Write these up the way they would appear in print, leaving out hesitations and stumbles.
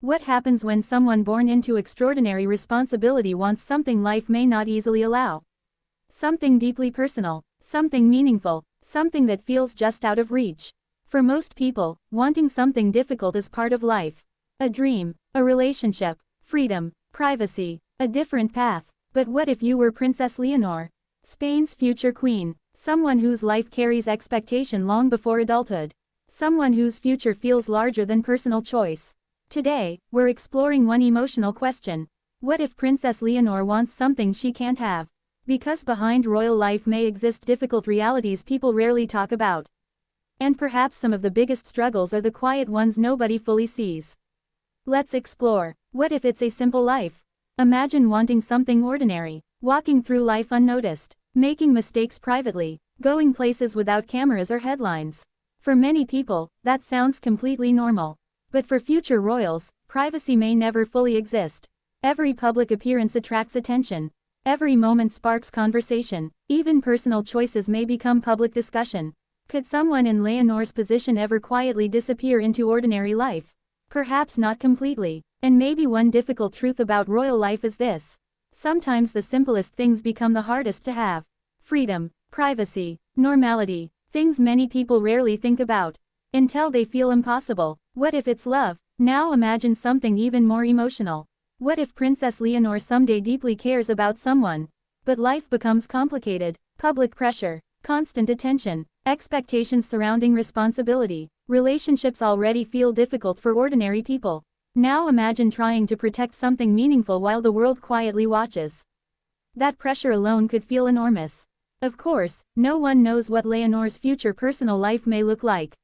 What happens when someone born into extraordinary responsibility wants something life may not easily allow? Something deeply personal, something meaningful, something that feels just out of reach. For most people, wanting something difficult is part of life. A dream, a relationship, freedom, privacy, a different path. But what if you were Princess Leonor, Spain's future queen, someone whose life carries expectation long before adulthood, someone whose future feels larger than personal choice? Today, we're exploring one emotional question. What if Princess Leonor wants something she can't have? Because behind royal life may exist difficult realities people rarely talk about. And perhaps some of the biggest struggles are the quiet ones nobody fully sees. Let's explore. What if it's a simple life? Imagine wanting something ordinary, walking through life unnoticed, making mistakes privately, going places without cameras or headlines. For many people, that sounds completely normal. But for future royals, privacy may never fully exist. Every public appearance attracts attention. Every moment sparks conversation. Even personal choices may become public discussion. Could someone in Leonor's position ever quietly disappear into ordinary life? Perhaps not completely. And maybe one difficult truth about royal life is this. Sometimes the simplest things become the hardest to have. Freedom, privacy, normality, things many people rarely think about. Until they feel impossible. What if it's love? Now imagine something even more emotional. What if Princess Leonor someday deeply cares about someone? But life becomes complicated. Public pressure, constant attention, expectations surrounding responsibility. Relationships already feel difficult for ordinary people. Now imagine trying to protect something meaningful while the world quietly watches. That pressure alone could feel enormous. Of course, no one knows what Leonor's future personal life may look like.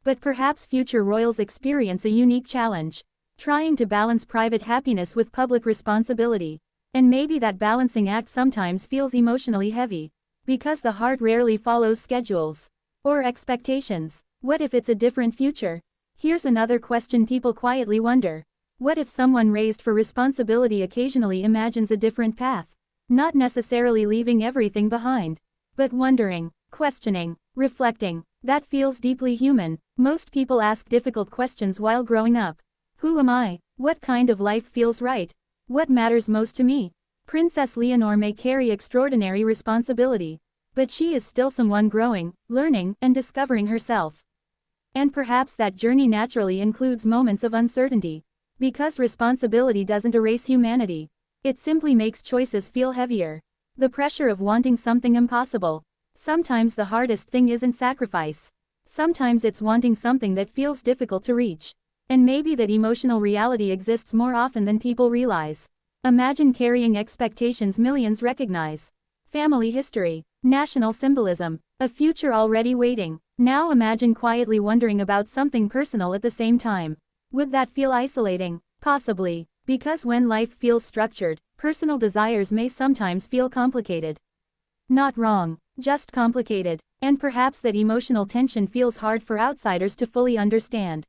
But perhaps future royals experience a unique challenge. Trying to balance private happiness with public responsibility. And maybe that balancing act sometimes feels emotionally heavy. Because the heart rarely follows schedules. Or expectations. What if it's a different future? Here's another question people quietly wonder. What if someone raised for responsibility occasionally imagines a different path? Not necessarily leaving everything behind. But wondering, questioning, reflecting. That feels deeply human. Most people ask difficult questions while growing up. Who am I? What kind of life feels right? What matters most to me? Princess Leonor may carry extraordinary responsibility. But she is still someone growing, learning, and discovering herself. And perhaps that journey naturally includes moments of uncertainty. Because responsibility doesn't erase humanity. It simply makes choices feel heavier. The pressure of wanting something impossible. Sometimes the hardest thing isn't sacrifice. Sometimes it's wanting something that feels difficult to reach. And maybe that emotional reality exists more often than people realize. Imagine carrying expectations millions recognize. Family history, national symbolism, a future already waiting. Now imagine quietly wondering about something personal at the same time. Would that feel isolating? Possibly. Because when life feels structured, personal desires may sometimes feel complicated. Not wrong, just complicated. And perhaps that emotional tension feels hard for outsiders to fully understand.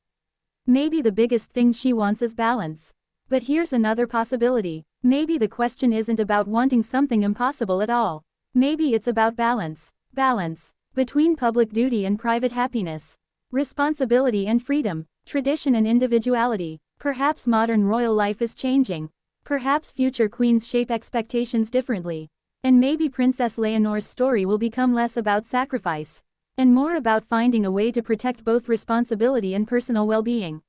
Maybe the biggest thing she wants is balance. But here's another possibility. Maybe the question isn't about wanting something impossible at all. Maybe it's about balance. Balance. Between public duty and private happiness. Responsibility and freedom. Tradition and individuality. Perhaps modern royal life is changing. Perhaps future queens shape expectations differently. And maybe Princess Leonor's story will become less about sacrifice. And more about finding a way to protect both responsibility and personal well-being.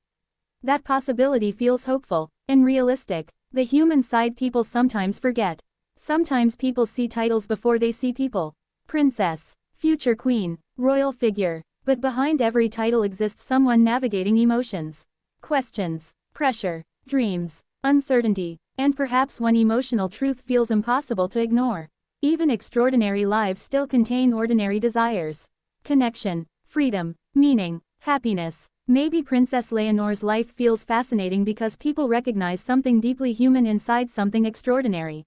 That possibility feels hopeful and realistic. The human side people sometimes forget. Sometimes people see titles before they see people. Princess, future queen, royal figure. But behind every title exists someone navigating emotions, questions, pressure, dreams, uncertainty, and perhaps one emotional truth feels impossible to ignore. Even extraordinary lives still contain ordinary desires. Connection, freedom, meaning, happiness. Maybe Princess Leonor's life feels fascinating because people recognize something deeply human inside something extraordinary.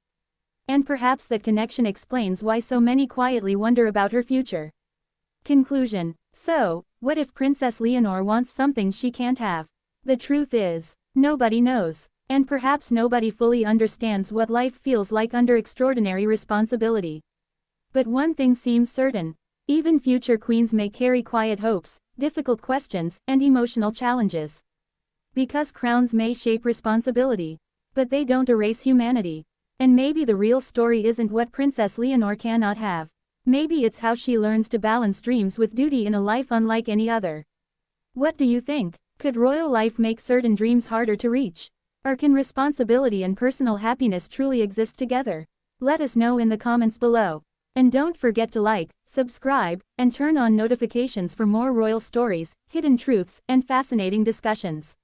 And perhaps that connection explains why so many quietly wonder about her future. Conclusion. So, what if Princess Leonor wants something she can't have? The truth is, nobody knows. And perhaps nobody fully understands what life feels like under extraordinary responsibility. But one thing seems certain. Even future queens may carry quiet hopes, difficult questions, and emotional challenges. Because crowns may shape responsibility, but they don't erase humanity. And maybe the real story isn't what Princess Leonor cannot have. Maybe it's how she learns to balance dreams with duty in a life unlike any other. What do you think? Could royal life make certain dreams harder to reach? Or can responsibility and personal happiness truly exist together? Let us know in the comments below. And don't forget to like, subscribe, and turn on notifications for more royal stories, hidden truths, and fascinating discussions.